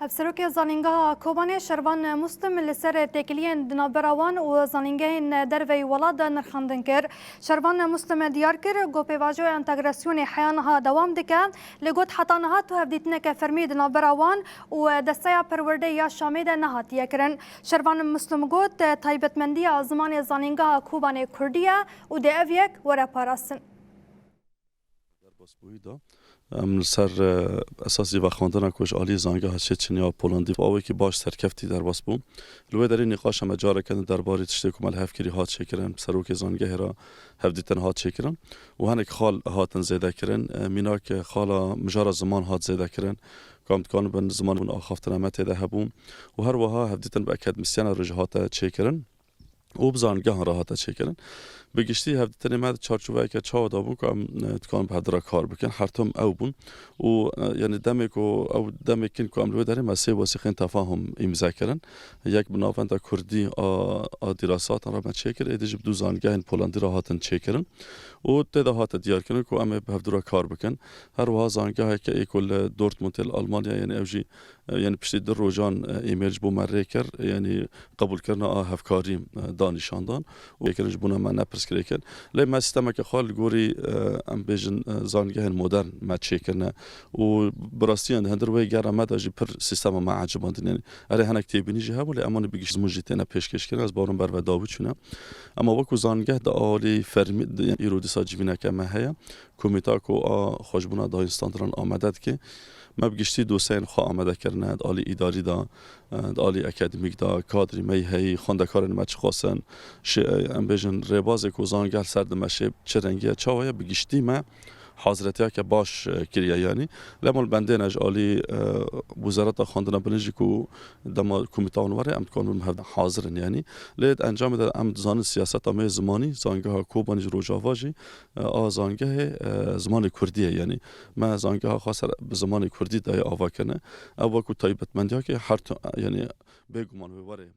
هفسروک زانینگاه کوبانه شروان مسلم لسر تکلیین دنابراوان و زانینگاه دروی ولاد نرخاندن کر شروان مسلم دیار کر گوپی واجو انتگراسیون حیانها دوام دکن لگوت حتانها تو هفدیتنه که فرمی دنابراوان و دستای پرورده یا شامید نهاتیه کرن شروان مسلم گوت تایبتمندی زمان زانینگاه کوبانه کردیه و ده اویک وره پاراستن سر اساسی و خواندن کوش عالی زانگاه چچنیا پولندی و آوی که باش سرکفتی در باس بوم لوی در این نقاش هم جاره کردن درباره تشتی کمال هفکری هات شکرن سروک زانگاه را هفدیتن هات شکرن و هنک خال هاتن زیده کرن مینا که خالا مجار زمان هات زیده کرن کامت کان بن زمان اون آخافتن امت ده هبوم و هر وها هفدیتن به اکادمیسیان رجحات شکرن و بزانگاه راحت شکرن بگشتی هفته مد چارچوبه که چا دابون که تکان به درا کار بکن هر تام او بون و یعنی دمک او دمکین که عملو داریم از سه واسخین تفاهم امضا کردن یک بناوند کردی دراسات را مت شکر ادیج بدو زانگاه پولندی راحتن شکرن و تدا هات دیار کنن که ام به درا کار بکن هر وها زانگاه که ایکل دورتموند آلمانیا یعنی اوجی یعنی پشت در روزان ایمیل بو مره کر یعنی قبول کردن هفکاری دانشاندان و یکیش بنا من نپرس کردن لی ما سیستم که خال گوری ام بیشن زانگاه مدرن مچ کردن و براستیان هندر وی گرم داشتی پر سیستم ما عجباندن یعنی اره هنگ تیبینی جه ولی امان بگیش مجیتنا پیشکش کردن از بارون بر و داوود شونه اما وقت زانگاه دالی فرمی ایرودی ساجیبینه که ماهیا کمیته کو خوشبونا دانستاندران آمدد که ما بگشتی دوستان خوا آمده کردن عالی اداری دا عالی اکادمیک دا کادری میهی خواندکاران مچ خواستن ام بیشن رباز کو زانگاه سرد مشه چرنگیه چاویا بگشتی ما حاضرتیا که باش کریه یعنی لامل بنده نج عالی وزارت خواندن بنجی کو دما کمیته اونواره ام کانون حاضرن یعنی لید انجام ده ام زان سیاست ام زمانی زانگاه کوبانج روجاواجی زانگاه زمان کردیه یعنی ما زانگاه خاص به زمان کردی دای آوا کنه او کو تایبت مندیا که هر یعنی بگمان ببره